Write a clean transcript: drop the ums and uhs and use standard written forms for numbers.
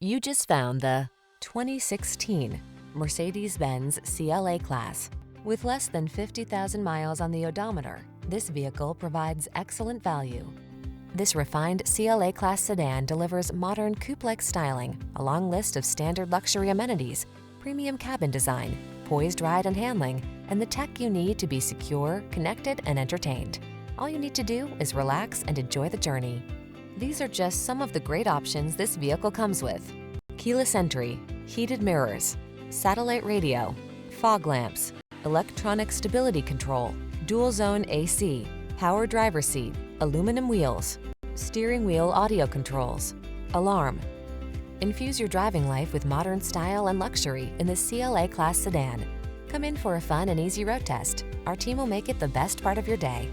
You just found the 2016 Mercedes-Benz CLA class. With less than 50,000 miles on the odometer, this vehicle provides excellent value. This refined CLA class sedan delivers modern coupe-like styling, a long list of standard luxury amenities, premium cabin design, poised ride and handling, and the tech you need to be secure, connected, and entertained. All you need to do is relax and enjoy the journey. These are just some of the great options this vehicle comes with: keyless entry, heated mirrors, satellite radio, fog lamps, electronic stability control, dual zone AC, power driver seat, aluminum wheels, steering wheel audio controls, alarm. Infuse your driving life with modern style and luxury in the CLA class sedan. Come in for a fun and easy road test. Our team will make it the best part of your day.